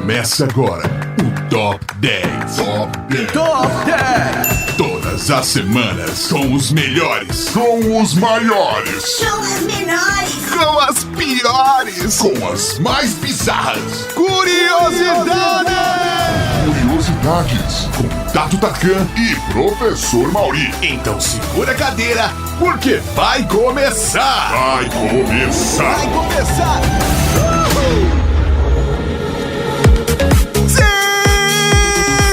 Começa agora o Top 10. Top 10. Top 10. Todas as semanas com os melhores, com os maiores, Com as menores, com as piores, com as mais bizarras. Curiosidades Com Tato Tarkan e Professor Mauri. Então segura a cadeira, porque vai começar. Vai começar. Vai começar.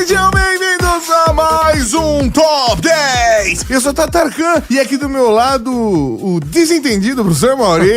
Sejam bem-vindos a mais um Top 10. Eu sou o Tato Tarkan e aqui do meu lado o desentendido professor Mauri.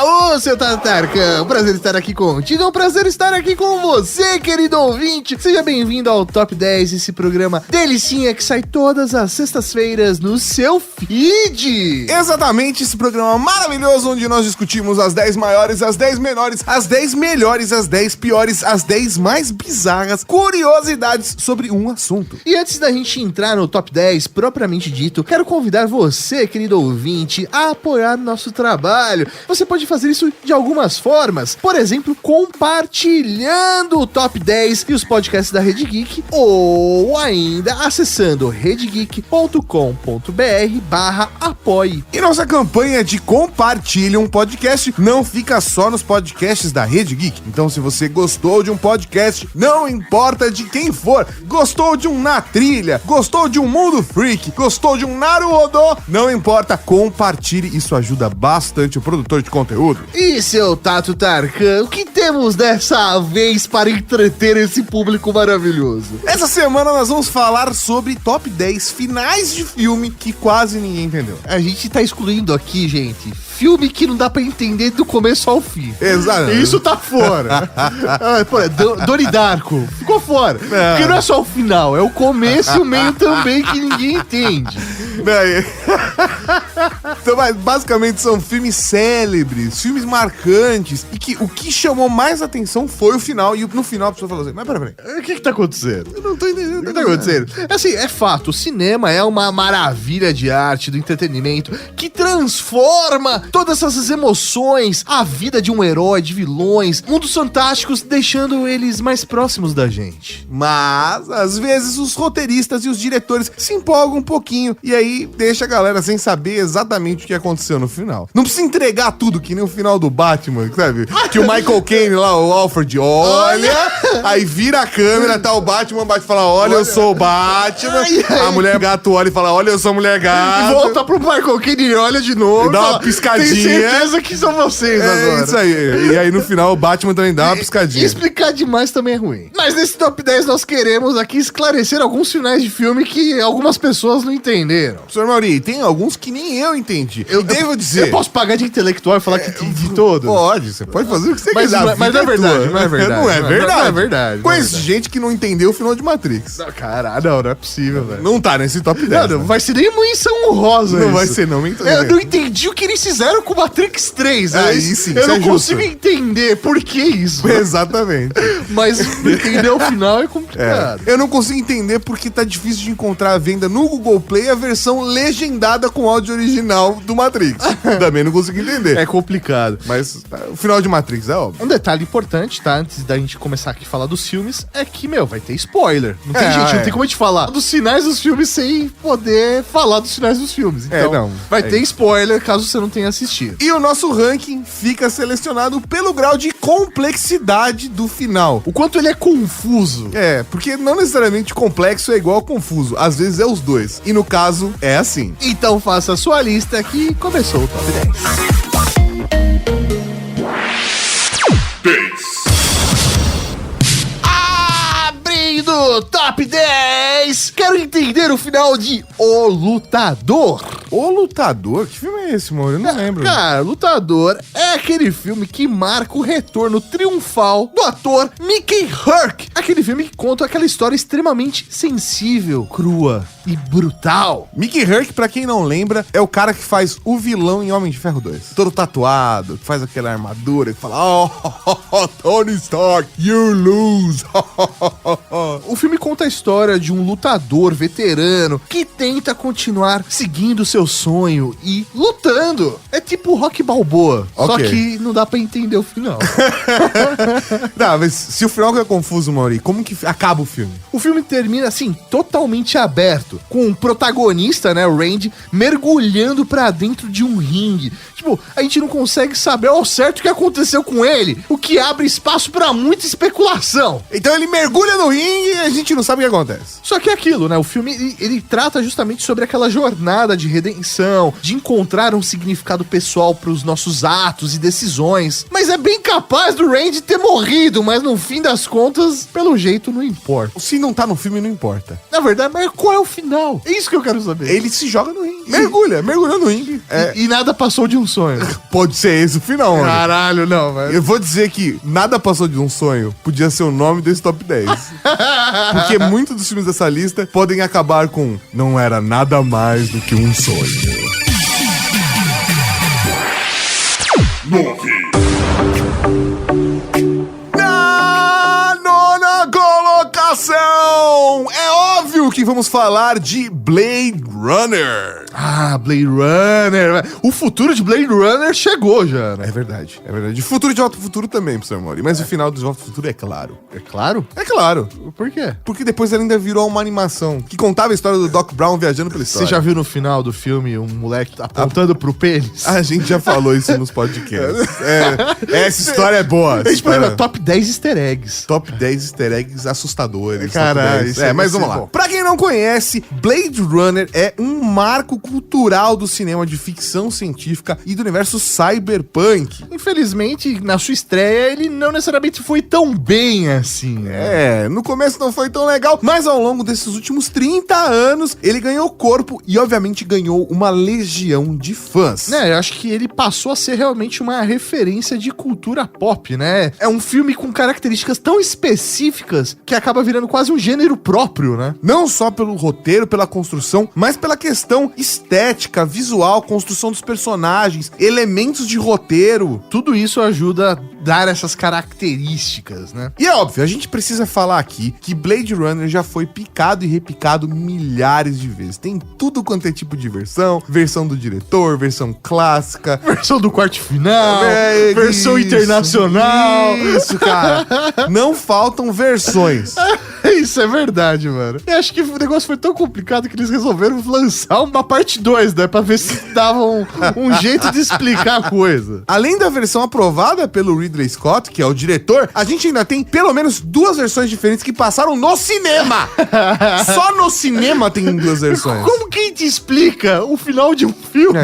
Ô, seu Tato Tarkan, um prazer estar aqui contigo, é um prazer estar aqui com você, querido ouvinte. Seja bem-vindo ao Top 10, esse programa delicinha que sai todas as sextas-feiras no seu feed. Exatamente, esse programa maravilhoso onde nós discutimos as 10 maiores, as 10 menores, as 10 melhores, as 10 piores, as 10 mais bizarras curiosidades sobre um assunto. E antes da gente entrar no Top 10 propriamente dito, quero convidar você, querido ouvinte, a apoiar nosso trabalho. Você pode fazer isso de algumas formas, por exemplo, compartilhando o Top 10 e os podcasts da Rede Geek, ou ainda acessando redegeek.com.br/apoie. E nossa campanha de compartilhe um podcast não fica só nos podcasts da Rede Geek. Então, se você gostou de um podcast, não importa de quem for, gostou de um Na Trilha, gostou de um Mundo Freak, gostou de um Naruhodô, não importa, compartilhe, isso ajuda bastante o produtor de conteúdo. E seu Tato Tarkan, o que temos dessa vez para entreter esse público maravilhoso? Essa semana nós vamos falar sobre top 10 finais de filme que quase ninguém entendeu. A gente tá excluindo aqui, gente, filme que não dá pra entender do começo ao fim. Exato. Isso tá fora. Donnie Darko ficou fora. Porque não é só o final, é o começo e o meio também que ninguém entende. Então, basicamente são filmes célebres, filmes marcantes, e que o que chamou mais atenção foi o final, e no final a pessoa falou assim, mas peraí. O que tá acontecendo? Eu não tô entendendo O que tá acontecendo? Assim, é fato, o cinema é uma maravilha de arte, do entretenimento, que transforma todas essas emoções, a vida de um herói, de vilões, mundos fantásticos, deixando eles mais próximos da gente. Mas, às vezes, os roteiristas e os diretores se empolgam um pouquinho, e aí deixa a galera sem saber exatamente o que aconteceu no final. Não precisa entregar tudo, que nem o final do Batman, sabe? Que o Michael Caine lá, o Alfred, olha, aí vira a câmera, tá o Batman fala, olha, eu sou o Batman. A mulher gato olha e fala, olha, eu sou a mulher gato. E volta pro Michael Caine e olha de novo. Dá uma piscadinha. Tenho certeza que são vocês agora. É isso aí. E aí no final o Batman também dá uma piscadinha. Explicar demais também é ruim. Mas nesse top 10 nós queremos aqui esclarecer alguns finais de filme que algumas pessoas não entenderam. Professor Mauri, tem alguns que nem eu entendi. Eu devo dizer... Eu posso pagar de intelectual e falar que entendi todo? Pode, você pode fazer o que você quiser. Mas não é verdade, não é verdade. Não é verdade. Não é verdade. Conheço gente que não entendeu o final de Matrix. Caralho, não é possível, velho. Não tá nesse top 10. Não vai ser nem menção honrosa. Não isso. vai ser, não. Eu não entendi o que eles fizeram com Matrix 3. Aí sim, eu isso não é justo. consigo entender por que isso. Exatamente. Mas entender o final é complicado. Eu não consigo entender porque tá difícil de encontrar à venda no Google Play a versão legendada com áudio original do Matrix. Também não consigo entender. É complicado. Mas o final de Matrix é óbvio. Um detalhe importante, tá? Antes da gente começar aqui a falar dos filmes, é que, vai ter spoiler. Não tem não tem como a gente falar dos finais dos filmes sem poder falar dos finais dos filmes. Então, vai ter spoiler caso você não tenha assistido. E o nosso ranking fica selecionado pelo grau de complexidade do final. O quanto ele é confuso. Porque não necessariamente complexo é igual a confuso. Às vezes é os dois. E no caso, é assim. Então faça a sua lista que começou o Top 10. Abrindo Top 10, quero entender o final de O Lutador. O Lutador? Que filme é esse, mano? Eu não lembro. Cara, Lutador é aquele filme que marca o retorno triunfal do ator Mickey Rourke. aquele filme que conta aquela história extremamente sensível, crua e brutal. Mickey Rourke, pra quem não lembra, é o cara que faz o vilão em Homem de Ferro 2. Todo tatuado, que faz aquela armadura, que fala: oh, Tony Stark, you lose. O filme conta a história de um lutador veterano que tenta continuar seguindo seu sonho e lutando. É tipo Rock Balboa, só Ok. que não dá pra entender o final. Não, mas se o final é confuso, Mauri, como que acaba o filme? O filme termina, assim, totalmente aberto, com o protagonista, né, o Randy, mergulhando pra dentro de um ringue. Tipo, a gente não consegue saber ao certo o que aconteceu com ele, o que abre espaço pra muita especulação. Então ele mergulha no ringue e a gente não sabe o que acontece. Só que é aquilo, né, o filme, ele trata justamente sobre aquela jornada de redenção, de encontrar um significado pessoal pros nossos atos e decisões. Mas é bem capaz do Randy ter morrido, mas no fim das contas, pelo jeito, não importa. Se não tá no filme, não importa. Na verdade, mas qual é o final? É isso que eu quero saber. Ele se joga no ringue. Mergulha no ringue. E nada passou de um sonho. Pode ser esse o final, mano. Caralho, não, velho. Eu vou dizer que nada passou de um sonho. Podia ser o nome desse top 10. Porque muitos dos filmes dessa lista podem acabar com não era nada mais do que um sonho. 9. Na nona colocação, é óbvio que vamos falar de Blade Runner. Ah, Blade Runner. O futuro de Blade Runner chegou já, né? É verdade, é verdade. Futuro de Volta ao Futuro também, professor Mori. Mas o final de Volta ao Futuro é claro. É claro? É claro. Por quê? Porque depois ele ainda virou uma animação que contava a história do Doc Brown viajando pela Você história. já viu no final do filme um moleque apontando pro pênis? A gente já falou isso nos podcasts. Essa história é boa. A gente põe no top 10 easter eggs. Top 10 easter eggs assustadores. Caralho, Top 10. isso aí Mas vai vamos ser lá. bom. Pra quem não conhece, Blade Runner é um marco cultural do cinema de ficção científica e do universo cyberpunk. Infelizmente, na sua estreia, ele não necessariamente foi tão bem assim, né? No começo não foi tão legal, mas ao longo desses últimos 30 anos, ele ganhou corpo e, obviamente, ganhou uma legião de fãs. Né, eu acho que ele passou a ser realmente uma referência de cultura pop, né? É um filme com características tão específicas que acaba virando quase um gênero próprio, né? Não só pelo roteiro, pela construção, mas pela questão estética, visual, construção dos personagens, elementos de roteiro. Tudo isso ajuda a dar essas características, né? E é óbvio, a gente precisa falar aqui que Blade Runner já foi picado e repicado milhares de vezes. Tem tudo quanto é tipo de versão, versão do diretor, versão clássica, Versão do quarto final, É, versão isso, internacional. Isso, cara. Não faltam versões. Isso é verdade, mano. Eu acho que o negócio foi tão complicado que eles resolveram lançar uma parte 2, né? Pra ver se dava um jeito de explicar a coisa. Além da versão aprovada pelo Ridley Scott, que é o diretor, a gente ainda tem pelo menos duas versões diferentes que passaram no cinema. Só no cinema tem duas versões. Como que a gente explica o final de um filme?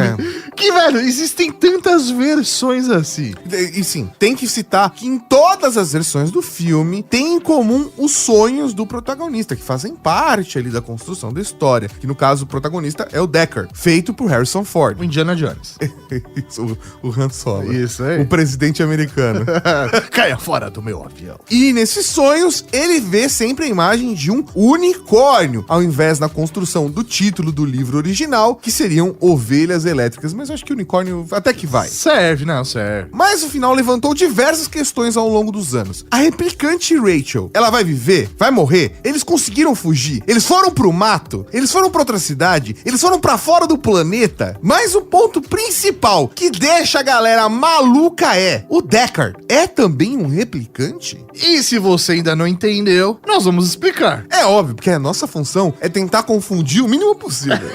Que, velho, existem tantas versões assim. E sim, tem que citar que em todas as versões do filme tem em comum os sonhos do protagonista, que fazem parte ali da construção da história. Que no caso o protagonista é o Deckard, feito por Harrison Ford. O Indiana Jones. Isso, o Han Solo. Isso aí. O presidente americano. Caia fora do meu avião. E nesses sonhos, ele vê sempre a imagem de um unicórnio, ao invés da construção do título do livro original, que seriam ovelhas elétricas. Mas eu acho que unicórnio até que vai. Serve, não, serve. Mas o final levantou diversas questões ao longo dos anos. A replicante Rachel, ela vai viver? Vai morrer? Eles conseguiram fugir? Eles foram pro mato? Eles foram pra outra cidade? Eles foram pra fora do planeta? Mas o ponto principal que deixa a galera maluca é: o Deckard é também um replicante? E se você ainda não entendeu, nós vamos explicar. É óbvio, porque a nossa função é tentar confundir o mínimo possível.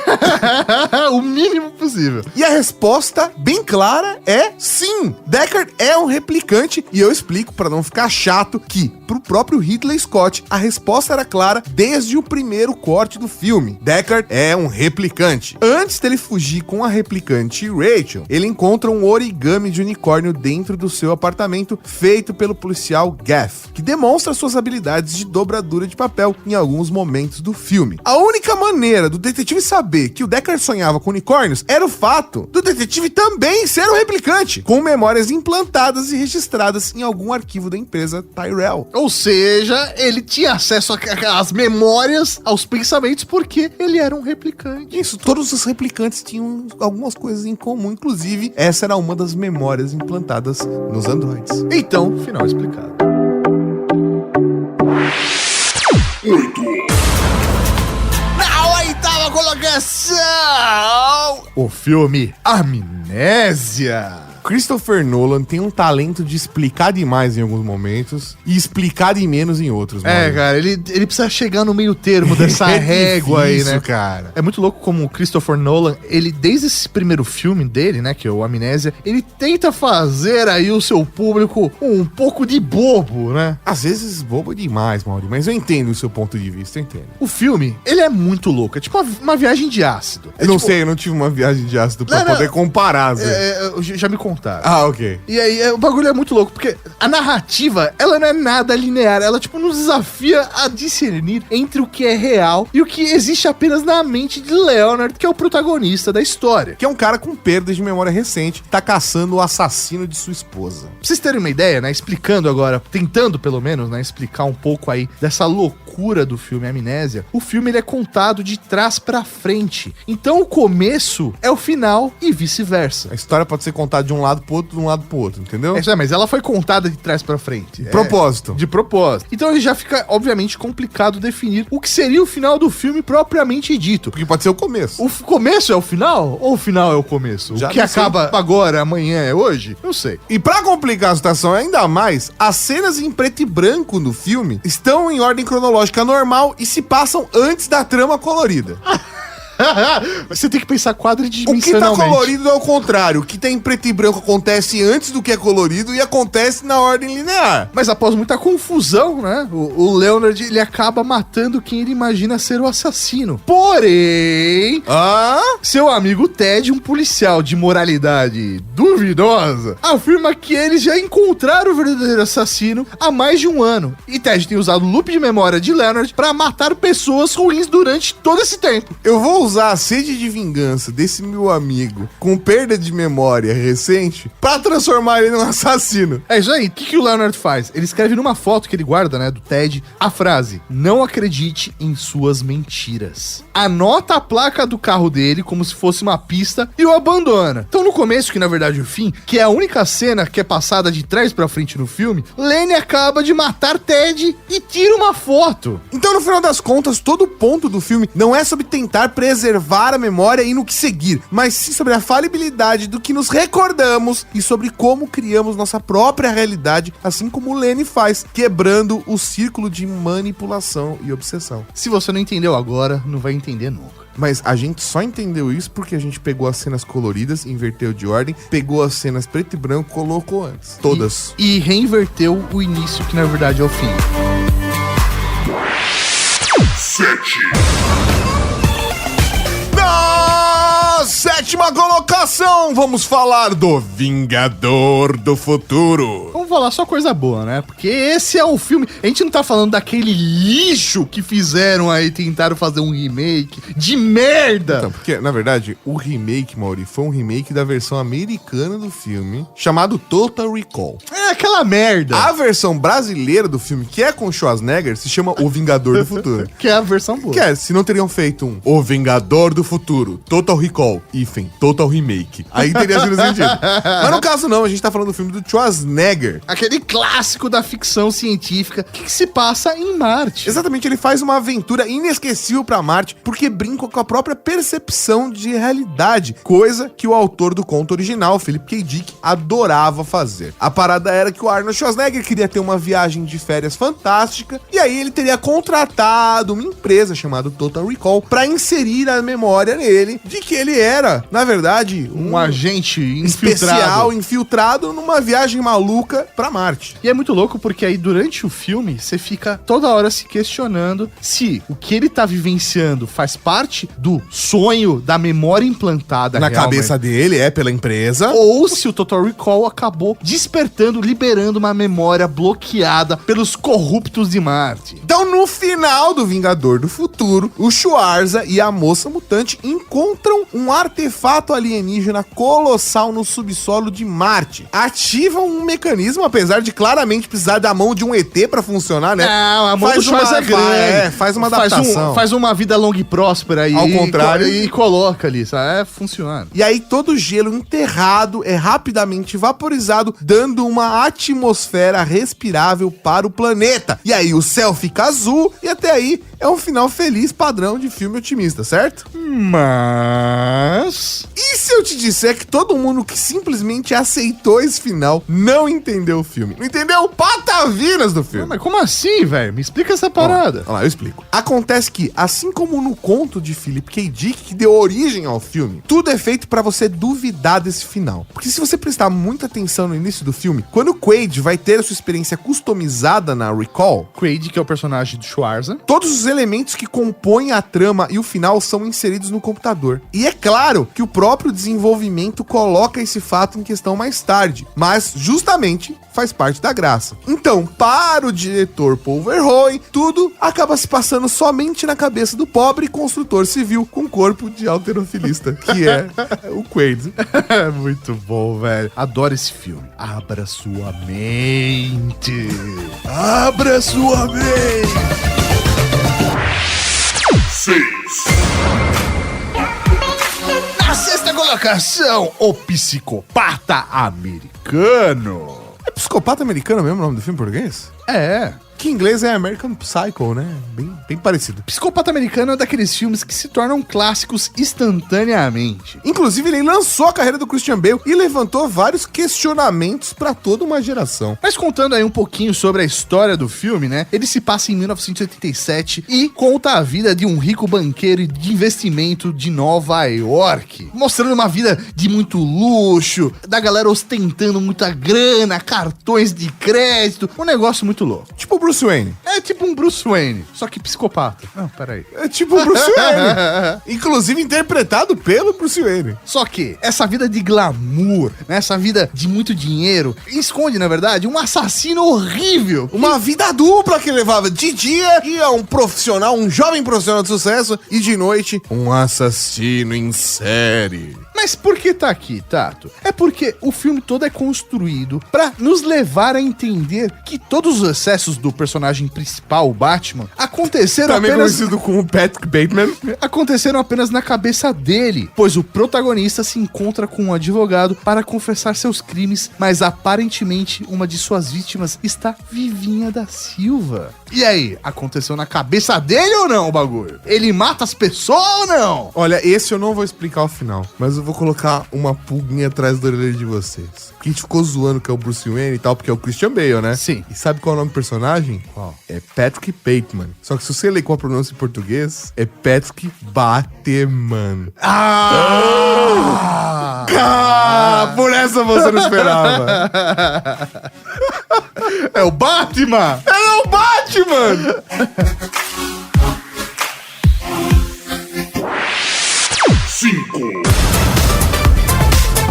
O mínimo possível. E a resposta, bem clara, é sim. Deckard é um replicante, e eu explico, pra não ficar chato, que pro próprio Ridley Scott, a resposta resposta era clara desde o primeiro corte do filme. Deckard é um replicante. Antes dele fugir com a replicante Rachel, ele encontra um origami de unicórnio dentro do seu apartamento, feito pelo policial Gaff, que demonstra suas habilidades de dobradura de papel em alguns momentos do filme. A única maneira do detetive saber que o Deckard sonhava com unicórnios era o fato do detetive também ser um replicante, com memórias implantadas e registradas em algum arquivo da empresa Tyrell. Ou seja, ele tinha acesso às memórias, aos pensamentos, porque ele era um replicante. Isso, todos os replicantes tinham algumas coisas em comum, inclusive essa era uma das memórias implantadas nos androides. Então, final explicado. 8. Na oitava colocação, o filme Amnésia. Christopher Nolan tem um talento de explicar demais em alguns momentos e explicar de menos em outros. É, cara, ele precisa chegar no meio termo dessa régua aí, né? Cara. É muito louco como o Christopher Nolan, ele, desde esse primeiro filme dele, né, que é o Amnésia, ele tenta fazer aí o seu público um pouco de bobo, né? Às vezes bobo demais, Mauri, mas eu entendo o seu ponto de vista, eu entendo. O filme, ele é muito louco, é tipo uma viagem de ácido. Eu não sei, eu não tive uma viagem de ácido pra poder comparar, Zé. Já me contaram. Ah, ok. E aí, o bagulho é muito louco, porque a narrativa, ela não é nada linear, ela, tipo, nos desafia a discernir entre o que é real e o que existe apenas na mente de Leonard, que é o protagonista da história. Que é um cara com perdas de memória recente, que tá caçando o assassino de sua esposa. Pra vocês terem uma ideia, né, explicando agora, tentando pelo menos, né, explicar um pouco aí dessa loucura do filme Amnésia, o filme ele é contado de trás pra frente. Então o começo é o final e vice-versa. A história pode ser contada de um lado pro outro, de um lado pro outro, entendeu? É, mas ela foi contada de trás pra frente. Propósito. De propósito. Então ele já fica, obviamente, complicado definir o que seria o final do filme propriamente dito. Porque pode ser o começo. O começo é o final? Ou o final é o começo? Já o que não sei. acaba agora, amanhã é hoje? Não sei. E pra complicar a situação ainda mais, as cenas em preto e branco no filme estão em ordem cronológica normal e se passam antes da trama colorida. Você tem que pensar O que tá quadridimensionalmente. colorido é o contrário. O que tá em preto e branco acontece antes do que é colorido e acontece na ordem linear. Mas após muita confusão, né? O Leonard, ele acaba matando quem ele imagina ser o assassino. Porém, seu amigo Ted, um policial de moralidade duvidosa, afirma que eles já encontraram o verdadeiro assassino há mais de um ano. E Ted tem usado o loop de memória de Leonard pra matar pessoas ruins durante todo esse tempo. Eu vou usar a sede de vingança desse meu amigo com perda de memória recente pra transformar ele num assassino. É isso aí. O que o Leonard faz? Ele escreve numa foto que ele guarda, né, do Ted, a frase: "Não acredite em suas mentiras." Anota a placa do carro dele como se fosse uma pista e o abandona. Então no começo, que na verdade é o fim, que é a única cena que é passada de trás pra frente no filme, Lenny acaba de matar Ted e tira uma foto. Então, no final das contas, todo o ponto do filme não é sobre tentar preservar a memória e no que seguir, mas sim sobre a falibilidade do que nos recordamos e sobre como criamos nossa própria realidade, assim como o Lenny faz, quebrando o círculo de manipulação e obsessão. Se você não entendeu agora, não vai entender nunca. Mas a gente só entendeu isso porque a gente pegou as cenas coloridas, inverteu de ordem, pegou as cenas preto e branco, colocou antes. Todas. E reinverteu o início, que na verdade é o fim. 7. Na sétima colocação, vamos falar do Vingador do Futuro. Vamos falar só coisa boa, né? Porque esse é um filme... A gente não tá falando daquele lixo que fizeram aí, tentaram fazer um remake de merda. Então, porque, na verdade, o remake, Mauri, foi um remake da versão americana do filme, chamado Total Recall. É aquela merda. A versão brasileira do filme, que é com Schwarzenegger, se chama O Vingador do Futuro. Que é a versão boa. Que é, se não teriam feito um O Vingador do Futuro, Total Recall, hífen, Total Remake, aí teria sido sentido. Mas no caso não, a gente tá falando do filme do Schwarzenegger. Aquele clássico da ficção científica que se passa em Marte. Exatamente, ele faz uma aventura inesquecível pra Marte, porque brinca com a própria percepção de realidade, coisa que o autor do conto original, Philip K. Dick, adorava fazer. A parada era que o Arnold Schwarzenegger queria ter uma viagem de férias fantástica, e aí ele teria contratado uma empresa chamada Total Recall pra inserir a memória nele de que ele era, na verdade, Um agente especial, infiltrado numa viagem maluca pra Marte. E é muito louco porque aí durante o filme você fica toda hora se questionando se o que ele tá vivenciando faz parte do sonho, da memória implantada Na realmente, cabeça dele, pela empresa. ou se o Total Recall acabou despertando, liberando uma memória bloqueada pelos corruptos de Marte. Então, no final do Vingador do Futuro, o Schwarza e a moça mutante encontram um artefato alienígena colossal no subsolo de Marte. Ativam um mecanismo, apesar de claramente precisar da mão de um ET pra funcionar, né? Não, a mão do Schwarza é grande. Faz uma adaptação. Faz uma vida longa e próspera aí. Ao contrário. E coloca ali, sabe? Funciona. E aí todo o gelo enterrado é rapidamente vaporizado, dando uma atmosfera respirável para o planeta. E aí o céu fica azul e até aí é um final feliz padrão de filme otimista, certo? Mas... E se eu te disser que todo mundo que simplesmente aceitou esse final não entendeu o filme? Não entendeu patavinas do filme? Mas como assim, velho? Me explica essa parada. Olha lá, eu explico. Acontece que, assim como no conto de Philip K. Dick, que deu origem ao filme, tudo é feito pra você duvidar desse final. Porque se você prestar muita atenção no início do filme, quando o Quaid vai ter a sua experiência customizada na Recall, Quaid, que é o personagem do Schwarza. todos os elementos que compõem a trama e o final são inseridos no computador. E é claro que o próprio desenvolvimento coloca esse fato em questão mais tarde, mas justamente faz parte da graça. Então, para o diretor Paul Verhoeven, tudo acaba se passando somente na cabeça do pobre construtor civil com corpo de halterofilista, que é o Quaid. É muito bom, velho. Adoro esse filme. Abra sua mente. Abra sua mente! 6. Na sexta colocação, O Psicopata Americano. É Psicopata Americano mesmo o nome do filme em português? É. Que em inglês é American Psycho, né? Bem parecido. Psicopata Americano é daqueles filmes que se tornam clássicos instantaneamente. Inclusive, ele lançou a carreira do Christian Bale e levantou vários questionamentos pra toda uma geração. Mas contando aí um pouquinho sobre a história do filme, né? Ele se passa em 1987 e conta a vida de um rico banqueiro de investimento de Nova York. Mostrando uma vida de muito luxo, da galera ostentando muita grana, cartões de crédito. Um negócio muito louco. Tipo o Bruce Wayne. É tipo um Bruce Wayne, só que psicopata. Não, peraí. É tipo o Bruce Wayne. Inclusive interpretado pelo Bruce Wayne. Só que essa vida de glamour, né, essa vida de muito dinheiro, esconde, na verdade, um assassino horrível. Uma vida dupla que levava de dia ia um profissional, um jovem profissional de sucesso, e de noite, um assassino em série. Mas por que tá aqui, Tato? É porque o filme todo é construído pra nos levar a entender que todos os excessos do personagem principal, o Batman, aconteceram Também apenas... conhecido como Patrick Bateman. aconteceram apenas na cabeça dele, pois o protagonista se encontra com um advogado para confessar seus crimes, mas aparentemente uma de suas vítimas está Vivinha da Silva. E aí, aconteceu na cabeça dele ou não o bagulho? Ele mata as pessoas ou não? Olha, esse eu não vou explicar o final, mas eu vou colocar uma pulguinha atrás da orelha de vocês. Porque a gente ficou zoando que é o Bruce Wayne e tal, porque é o Christian Bale, né? Sim. E sabe qual é o nome do personagem? Qual? É Patrick Bateman. Só que se você ler com a pronúncia em português, é Patrick Bateman. Por essa você não esperava. É o Batman! É o Batman! 5.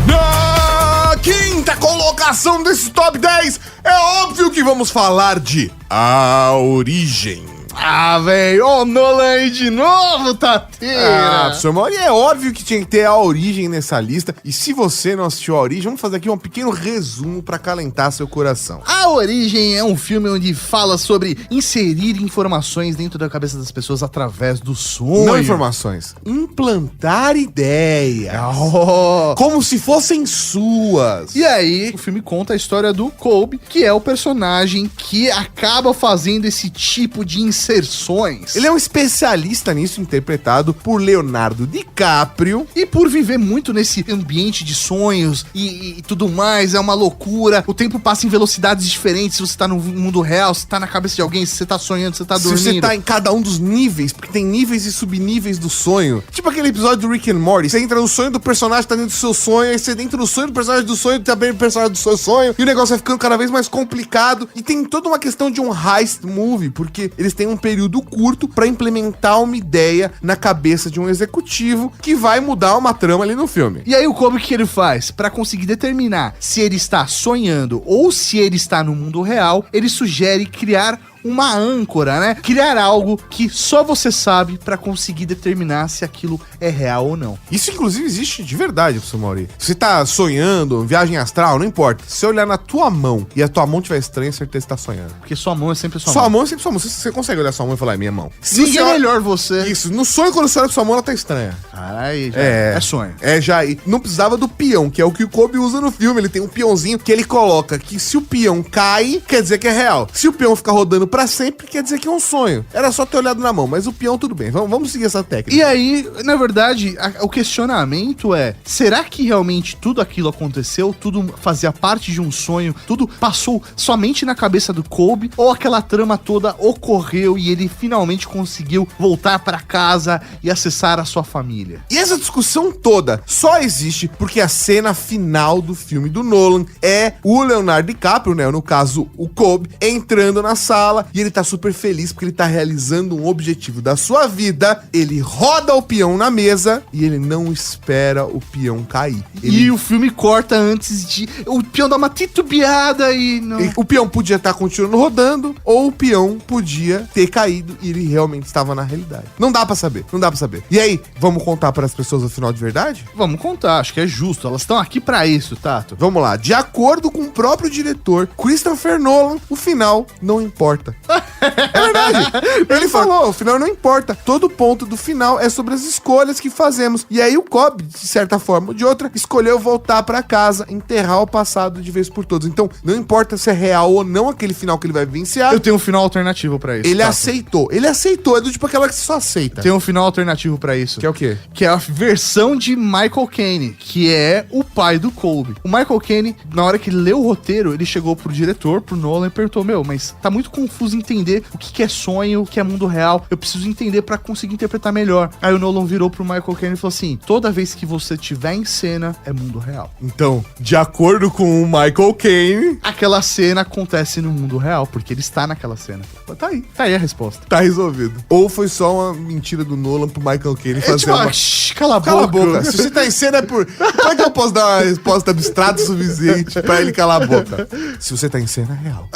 Na quinta colocação desse top 10, é óbvio que vamos falar de A Origem. Ah, velho, ó, o Nolan aí de novo, Tateira! Professor Mauri, é óbvio que tinha que ter A Origem nessa lista. E se você não assistiu A Origem, vamos fazer aqui um pequeno resumo pra calentar seu coração. A Origem é um filme onde fala sobre inserir informações dentro da cabeça das pessoas através do sonho. Não informações, implantar ideias. Oh. Como se fossem suas. E aí, o filme conta a história do Colby, que é o personagem que acaba fazendo esse tipo de inserção inserções. Ele é um especialista nisso, interpretado por Leonardo DiCaprio. E por viver muito nesse ambiente de sonhos e tudo mais, é uma loucura. O tempo passa em velocidades diferentes. Se você tá no mundo real, se tá na cabeça de alguém, se você tá sonhando, se você tá dormindo. Se você tá em cada um dos níveis, porque tem níveis e subníveis do sonho. Tipo aquele episódio do Rick and Morty. Você entra no sonho do personagem, tá dentro do seu sonho, aí você entra no sonho do personagem do sonho, também do personagem do seu sonho, e o negócio vai ficando cada vez mais complicado. E tem toda uma questão de um heist movie, porque eles têm um período curto pra implementar uma ideia na cabeça de um executivo que vai mudar uma trama ali no filme. E aí o Kobe, o que ele faz? Pra conseguir determinar se ele está sonhando ou se ele está no mundo real, ele sugere criar uma âncora, né? Criar algo que só você sabe pra conseguir determinar se aquilo é real ou não. Isso, inclusive, existe de verdade, professor Mauri. Se você tá sonhando, viagem astral, não importa. Se você olhar na tua mão e a tua mão estiver estranha, certeza que você tá sonhando. Porque sua mão é sempre sua Sua mão. mão é sempre sua mão. Você consegue olhar sua mão e falar, é minha mão. Se Ninguém você é olha- melhor você. Isso, no sonho, quando você olha pra sua mão, ela tá estranha. Caralho, é sonho. É, já. E não precisava do peão, que é o que o Kobe usa no filme. Ele tem um peãozinho que ele coloca que se o peão cai, quer dizer que é real. Se o peão ficar rodando pra sempre, quer dizer que é um sonho. Era só ter olhado na mão, mas o peão tudo bem. Vamos seguir essa técnica. E aí, na verdade, o questionamento é: será que realmente tudo aquilo aconteceu? Tudo fazia parte de um sonho? Tudo passou somente na cabeça do Kobe? Ou aquela trama toda ocorreu e ele finalmente conseguiu voltar pra casa e acessar a sua família? E essa discussão toda só existe porque a cena final do filme do Nolan é o Leonardo DiCaprio, né? No caso, o Kobe, entrando na sala e ele tá super feliz porque ele tá realizando um objetivo da sua vida. Ele roda o peão na mesa e ele não espera o peão cair. E o filme corta antes de... O peão dá uma titubeada e... Não... O peão podia estar continuando rodando, ou o peão podia ter caído e ele realmente estava na realidade. Não dá pra saber, não dá pra saber. E aí, vamos contar para as pessoas o final de verdade? Vamos contar, acho que é justo. Elas estão aqui pra isso, Tato. Vamos lá. De acordo com o próprio diretor, Christopher Nolan, o final não importa. É verdade. Ele falou, o final não importa. Todo ponto do final é sobre as escolhas que fazemos. E aí o Kobe, de certa forma ou de outra, escolheu voltar pra casa, enterrar o passado de vez por todas. Então, não importa se é real ou não aquele final que ele vai vivenciar. Eu tenho um final alternativo pra isso. Ele Tato. aceitou. Ele aceitou. É do tipo aquela que você só aceita. Tem um final alternativo pra isso. Que é o quê? Que é a versão de Michael Caine, que é o pai do Kobe. O Michael Caine, na hora que ele leu o roteiro, ele chegou pro diretor, pro Nolan, e perguntou: meu, mas tá muito confuso entender o que é sonho, o que é mundo real. Eu preciso entender pra conseguir interpretar melhor. Aí o Nolan virou pro Michael Caine e falou assim: toda vez que você tiver em cena, é mundo real. Então, de acordo com o Michael Caine, Aquela cena acontece no mundo real, porque ele está naquela cena. tá aí. Tá aí a resposta. Tá resolvido. Ou foi só uma mentira do Nolan pro Michael Caine fazer tipo, uma... cala a Cala a boca. boca. Se você tá em cena é por... Como é que eu posso dar uma resposta abstrata o suficiente pra ele calar a boca? Se você tá em cena, é real.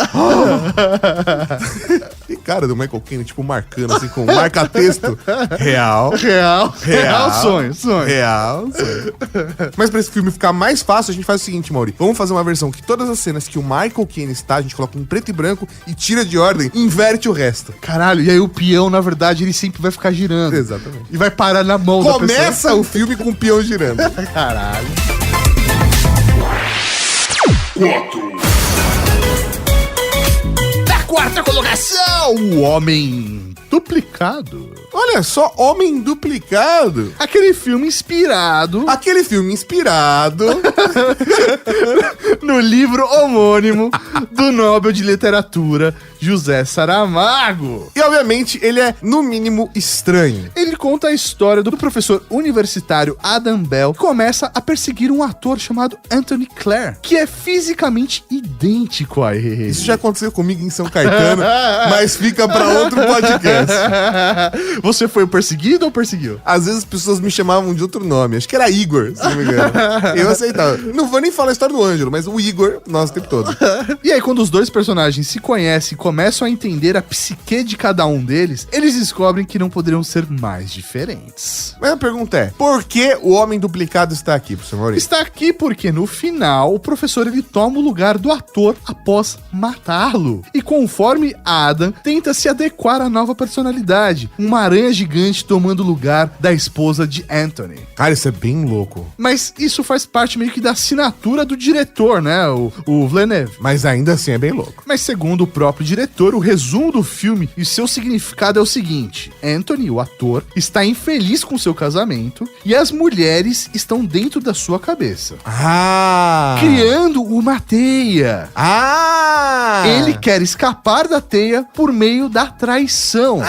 E cara do Michael Caine, tipo, marcando assim com marca-texto. Real. Real sonho. Real. Sonho. Mas pra esse filme ficar mais fácil, a gente faz o seguinte, Mauri. Vamos fazer uma versão que todas as cenas que o Michael Caine está, a gente coloca em preto e branco e tira de ordem, inverte o resto. Caralho, e aí o peão, na verdade, ele sempre vai ficar girando. Exatamente. E vai parar na mão da pessoa. Começa o filme com o peão girando. Caralho. 4, Na quarta colocação, o Homem Duplicado. Olha só, Homem Duplicado. Aquele filme inspirado Aquele filme inspirado no livro homônimo do Nobel de Literatura, José Saramago. e, obviamente, ele é, no mínimo, estranho. Ele conta a história do professor universitário Adam Bell, que começa a perseguir um ator chamado Anthony Clare, que é fisicamente idêntico a ele. Isso já aconteceu comigo em São Caetano, mas fica pra outro podcast. Você foi o perseguido ou perseguiu? Às vezes as pessoas me chamavam de outro nome, acho que era Igor, se não me engano. Eu aceitava. Não vou nem falar a história do Ângelo, mas o Igor, nosso tempo todo. E aí, quando os dois personagens se conhecem e começam a entender a psique de cada um deles, eles descobrem que não poderiam ser mais diferentes. Mas a pergunta é, por que o Homem Duplicado está aqui, professor Maurício? Está aqui porque, no final, o professor ele toma o lugar do ator após matá-lo. E conforme Adam tenta se adequar à nova personalidade, uma aranha gigante tomando o lugar da esposa de Anthony. Cara, isso é bem louco. Mas isso faz parte meio que da assinatura do diretor, né? O Villeneuve. Mas ainda assim é bem louco. Mas segundo o próprio diretor, o resumo do filme e seu significado é o seguinte: Anthony, o ator, está infeliz com seu casamento e as mulheres estão dentro da sua cabeça, criando uma teia. Ele quer escapar da teia por meio da traição.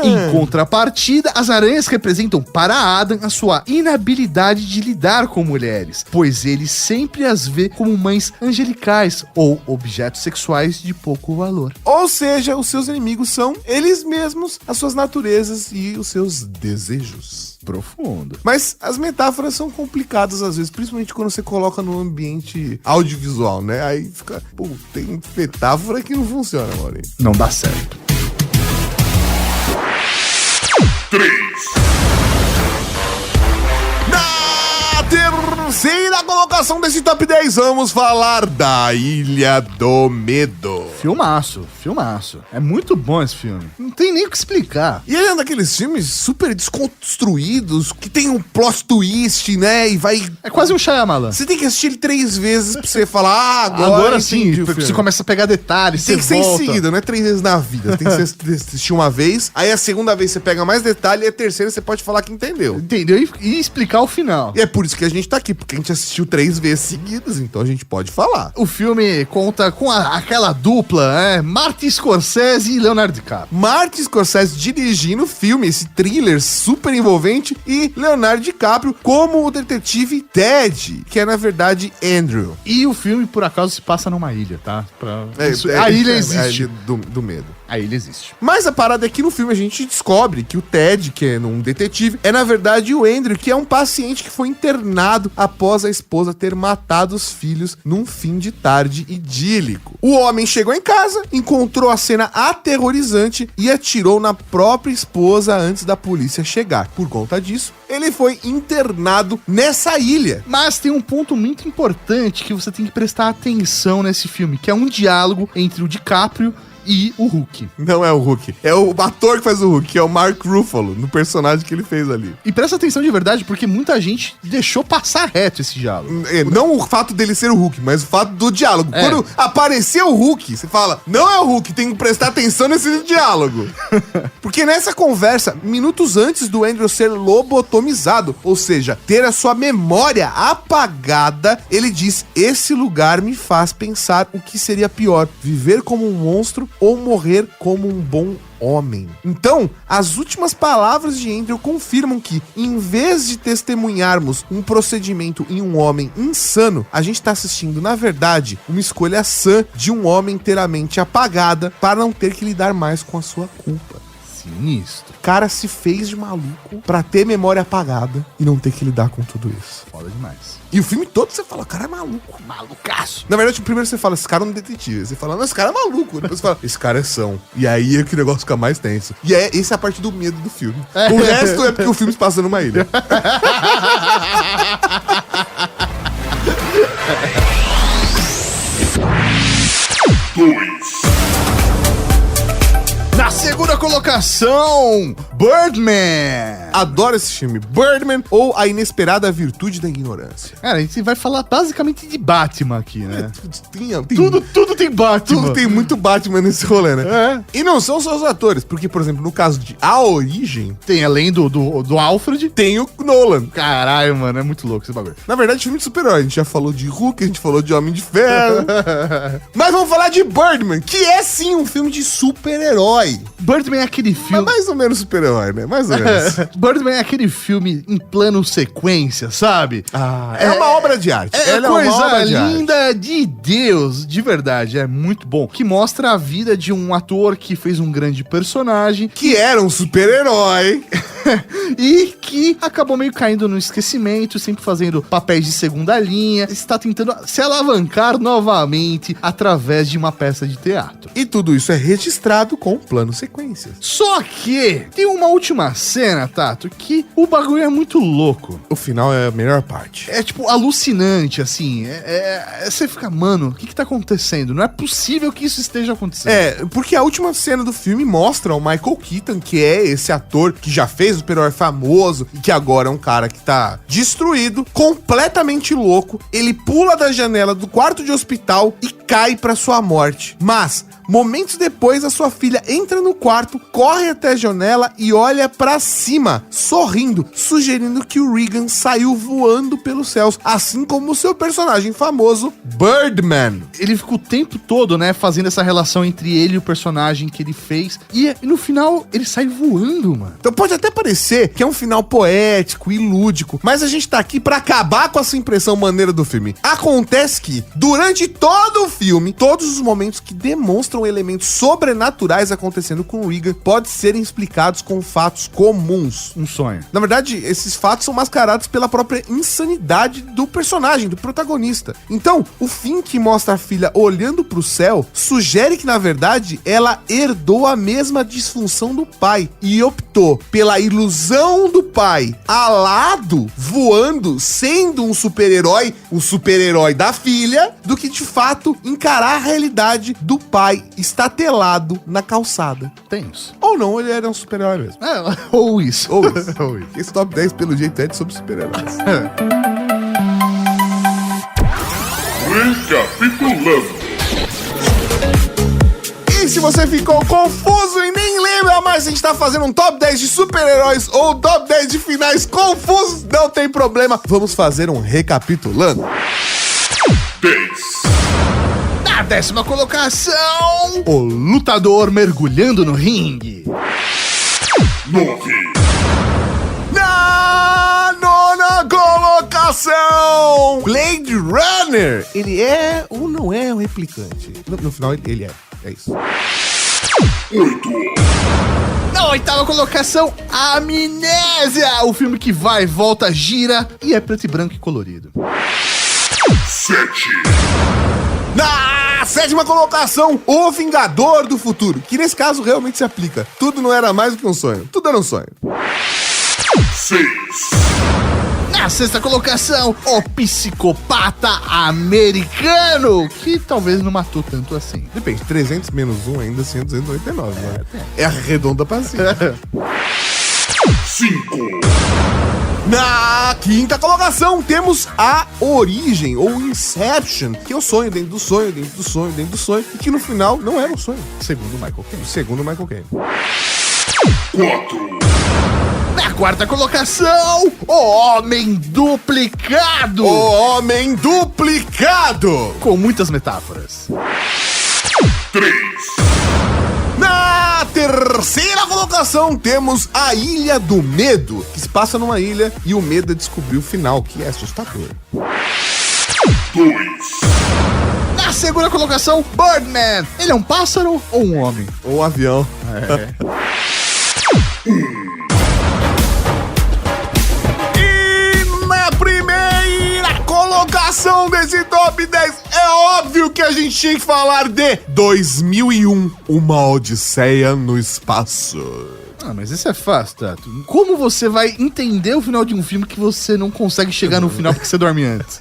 Em contrapartida, as aranhas representam para Adam a sua inabilidade de lidar com mulheres, pois ele sempre as vê como mães angelicais ou objetos sexuais de pouco valor. Ou seja, os seus inimigos são eles mesmos, as suas naturezas e os seus desejos. Profundo. Mas as metáforas são complicadas às vezes, principalmente quando você coloca no ambiente audiovisual, né? Aí fica, pô, tem metáfora que não funciona, Maurinho. Não dá certo. 3. Na terceira colocação desse top 10, vamos falar da Ilha do Medo. Filmaço, filmaço. É muito bom esse filme. Não tem nem o que explicar. E ele é um daqueles filmes super desconstruídos, que tem um plot twist, né? E vai... É quase um Shyamalan. Você tem que assistir ele 3 vezes pra você falar, agora sim, entendi o porque filme. você começa a pegar detalhes, Tem você que ser em volta. seguida, não é 3 vezes na vida. Tem que ser assistir uma vez, aí a segunda vez você pega mais detalhe, e a terceira você pode falar que entendeu. Entendeu? E explicar o final. E é por isso que a gente tá aqui, porque a gente assistiu 3 vezes seguidas, então a gente pode falar. O filme conta com aquela dupla, Martin Scorsese e Leonardo DiCaprio. Martin Scorsese dirigindo o filme, esse thriller super envolvente, e Leonardo DiCaprio como o detetive Ted, que é na verdade Andrew. E o filme, por acaso, se passa numa ilha, tá? A ilha existe. Do medo. A ilha existe. Mas a parada é que no filme a gente descobre que o Ted, que é um detetive, é na verdade o Andrew, que é um paciente que foi internado após a esposa ter matado os filhos num fim de tarde idílico. O homem chegou em casa, encontrou a cena aterrorizante e atirou na própria esposa antes da polícia chegar. Por conta disso, ele foi internado nessa ilha. Mas tem um ponto muito importante que você tem que prestar atenção nesse filme, que é um diálogo entre o DiCaprio e o Hulk. Não é o Hulk, é o ator que faz o Hulk, que é o Mark Ruffalo, no personagem que ele fez ali. E presta atenção de verdade, porque muita gente deixou passar reto esse diálogo. Não o fato dele ser o Hulk, mas o fato do diálogo. Quando apareceu o Hulk, você fala, não é o Hulk, tem que prestar atenção nesse diálogo. Porque nessa conversa, minutos antes do Andrew ser lobotomizado, ou seja, ter a sua memória apagada, ele diz, esse lugar me faz pensar o que seria pior, viver como um monstro ou morrer como um bom homem. Então, as últimas palavras de Andrew confirmam que, em vez de testemunharmos um procedimento em um homem insano, a gente está assistindo, na verdade, uma escolha sã de um homem inteiramente apagada para não ter que lidar mais com a sua culpa. Sinistro. O cara se fez de maluco pra ter memória apagada e não ter que lidar com tudo isso. Foda demais. E o filme todo você fala, o cara é maluco. Malucaço. Na verdade, primeiro você fala, esse cara é um detetive. Você fala, não, esse cara é maluco. Depois você fala, esse cara é são. E aí é que o negócio fica mais tenso. E essa é a parte do medo do filme. O resto é porque o filme se passa numa ilha. Na segunda colocação, Birdman. Adoro esse filme. Birdman ou A Inesperada Virtude da Ignorância. Cara, a gente vai falar basicamente de Batman aqui, né? Tudo tem Batman. Tudo tem muito Batman nesse rolê, né? É. E não são só os atores, porque, por exemplo, no caso de A Origem, Tem além do Alfred. tem o Nolan. Caralho, mano, é muito louco esse bagulho. Na verdade, filme de super-herói. A gente já falou de Hulk, a gente falou de Homem de Ferro. Mas vamos falar de Birdman, que é sim um filme de super-herói. Birdman é aquele Mas filme... mais ou menos super-herói, né? Mais ou menos. Birdman é aquele filme em plano sequência, sabe? É uma obra de arte. Ela coisa é uma obra de arte. linda de Deus, de verdade, é muito bom. Que mostra a vida de um ator que fez um grande personagem. Que era um super-herói. E que acabou meio caindo no esquecimento, sempre fazendo papéis de segunda linha, está tentando se alavancar novamente através de uma peça de teatro. E tudo isso é registrado com plano sequências. Só que tem uma última cena, Tato, que o bagulho é muito louco. O final é a melhor parte. É tipo alucinante, assim. Você fica, mano, o que tá acontecendo? Não é possível que isso esteja acontecendo. É, porque a última cena do filme mostra o Michael Keaton, que é esse ator que já fez o super-herói famoso e que agora é um cara que tá destruído, completamente louco. Ele pula da janela do quarto de hospital e cai pra sua morte. Mas momentos depois, a sua filha entra no quarto, corre até a janela e olha pra cima, sorrindo, sugerindo que o Regan saiu voando pelos céus, assim como o seu personagem famoso, Birdman. Ele fica o tempo todo, né, fazendo essa relação entre ele e o personagem que ele fez. E no final, ele sai voando, mano. Então pode até parecer que é um final poético e lúdico, mas a gente tá aqui pra acabar com essa impressão maneira do filme. Acontece que, durante todo o filme, todos os momentos que demonstram elementos sobrenaturais acontecendo com o Regan podem ser explicados com fatos comuns. Um sonho. Na verdade, esses fatos são mascarados pela própria insanidade do personagem, do protagonista. Então, o fim que mostra a filha olhando pro céu sugere que, na verdade, ela herdou a mesma disfunção do pai e optou pela ilusão do pai alado, voando, sendo um super-herói, o super-herói da filha, do que de fato encarar a realidade do pai estatelado na calçada. Tenso. Ou não, ele era um super-herói mesmo. Ou isso. Ou isso. Ou isso. Esse top 10, pelo jeito, é de sobre super-heróis. Recapitulando. E se você ficou confuso e nem lembra mais se a gente tá fazendo um top 10 de super-heróis ou um top 10 de finais confusos, não tem problema. Vamos fazer um recapitulando. 10. Na 10ª colocação, o lutador mergulhando no ringue. 9. Na 9ª colocação, Blade Runner. Ele é ou não é um replicante? No final, ele é. É isso. 8. Na 8ª colocação, Amnésia, o filme que vai, volta, gira e é preto e branco e colorido. 7. Na 7ª colocação, O Vingador do Futuro, que nesse caso realmente se aplica. Tudo não era mais do que um sonho. Tudo era um sonho. 6. Na 6ª colocação, O Psicopata Americano, que talvez não matou tanto assim. Depende, 300 menos 1 ainda assim é 299, né? É arredonda pra cima. 5. Na 5ª colocação, temos A Origem, ou Inception, que é o sonho dentro do sonho, dentro do sonho, dentro do sonho, e que no final não era um sonho, segundo Michael Caine. Segundo Michael Caine. 4. Na 4ª colocação, O Homem Duplicado. O Homem Duplicado! Com muitas metáforas. 3. Na 3ª colocação, temos A Ilha do Medo, que se passa numa ilha e o medo é descobrir o final, que é assustador. 2. Na 2ª colocação, Birdman. Ele é um pássaro ou um homem? Ou um avião. E na primeira colocação desse top 10, é óbvio que a gente tinha que falar de 2001, Uma Odisseia no Espaço. Ah, mas isso é fácil, Tato. Como você vai entender o final de um filme que você não consegue chegar no final porque você dorme antes?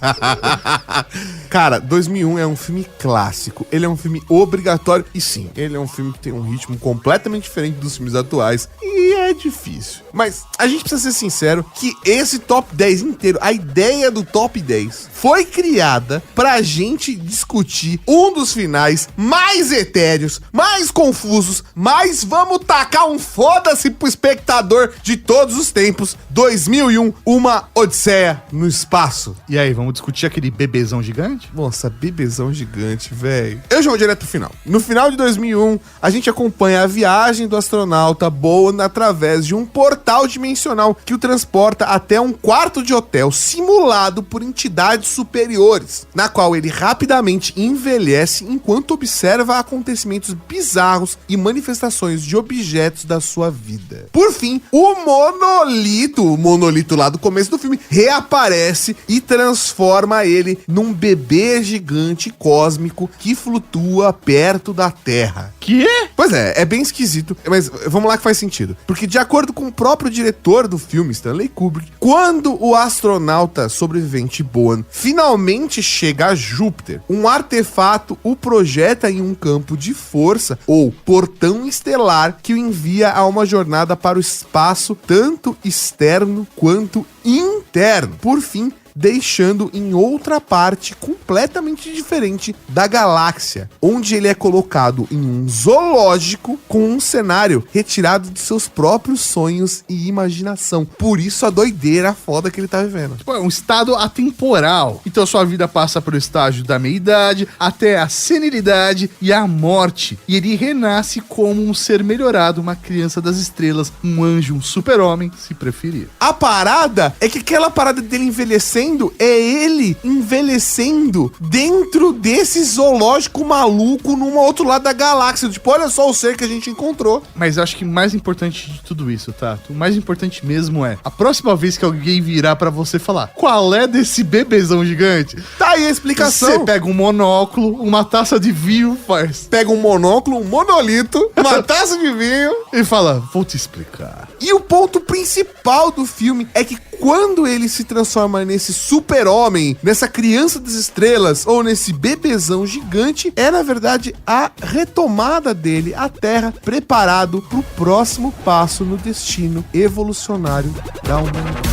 Cara, 2001 é um filme clássico, ele é um filme obrigatório e sim, ele é um filme que tem um ritmo completamente diferente dos filmes atuais e é difícil. Mas a gente precisa ser sincero que esse top 10 inteiro, a ideia do top 10 foi criada pra gente discutir um dos finais mais etéreos, mais confusos, mais vamos tacar um foda-se pro espectador de todos os tempos, 2001, Uma Odisseia no Espaço. E aí, vamos discutir aquele bebezão gigante? Nossa, bebezão gigante, velho. Eu já vou direto pro final. No final de 2001, a gente acompanha a viagem do astronauta Bowen através de um portal dimensional que o transporta até um quarto de hotel simulado por entidades superiores, na qual ele rapidamente envelhece enquanto observa acontecimentos bizarros e manifestações de objetos da sua vida. Por fim, o monolito lá do começo do filme, reaparece e transforma ele num bebê gigante cósmico que flutua perto da Terra. Que? Pois é bem esquisito, mas vamos lá que faz sentido. Porque de acordo com o próprio diretor do filme, Stanley Kubrick, quando o astronauta sobrevivente Bowen finalmente chega a Júpiter, um artefato o projeta em um campo de força, ou portão estelar, que o envia a uma jornada para o espaço, tanto externo quanto interno. Por fim, deixando em outra parte completamente diferente da galáxia, onde ele é colocado em um zoológico com um cenário retirado de seus próprios sonhos e imaginação. Por isso a doideira foda que ele tá vivendo. É um estado atemporal. Então sua vida passa pelo estágio da meia-idade até a senilidade e a morte. E ele renasce como um ser melhorado, uma criança das estrelas, um anjo, um super-homem, se preferir. A parada é que aquela parada dele envelhecendo é ele envelhecendo dentro desse zoológico maluco num outro lado da galáxia. Tipo, olha só o ser que a gente encontrou. Mas eu acho que mais importante de tudo isso, Tato, o mais importante mesmo é a próxima vez que alguém virar pra você falar qual é desse bebezão gigante, Tá aí a explicação. você pega um monóculo, uma taça de vinho, faz, Pega um monóculo, um monolito, uma taça de vinho. e fala, vou te explicar. E o ponto principal do filme é que quando ele se transforma nesse super-homem, nessa criança das estrelas, ou nesse bebezão gigante, é na verdade a retomada dele à Terra, preparado pro próximo passo no destino evolucionário da humanidade.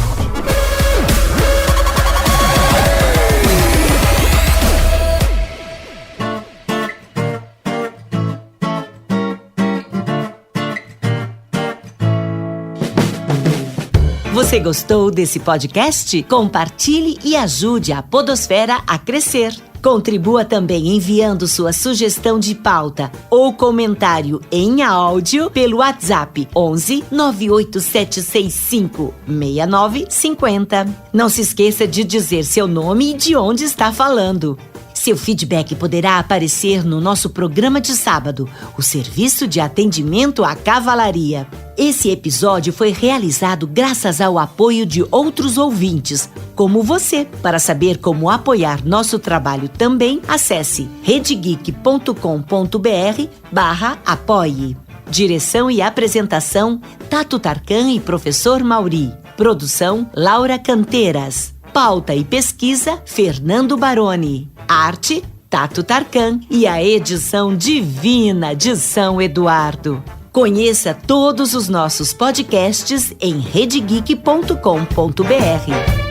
Você gostou desse podcast? Compartilhe e ajude a Podosfera a crescer. Contribua também enviando sua sugestão de pauta ou comentário em áudio pelo WhatsApp 11 98765 6950. Não se esqueça de dizer seu nome e de onde está falando. Seu feedback poderá aparecer no nosso programa de sábado, o Serviço de Atendimento à Cavalaria. Esse episódio foi realizado graças ao apoio de outros ouvintes, como você. Para saber como apoiar nosso trabalho também, acesse redegeek.com.br/apoie. Direção e apresentação, Tato Tarkan e Professor Mauri. Produção, Laura Canteiras. Pauta e pesquisa, Fernando Baroni. Arte, Tato Tarkan. E a edição divina de São Eduardo. Conheça todos os nossos podcasts em redegeek.com.br.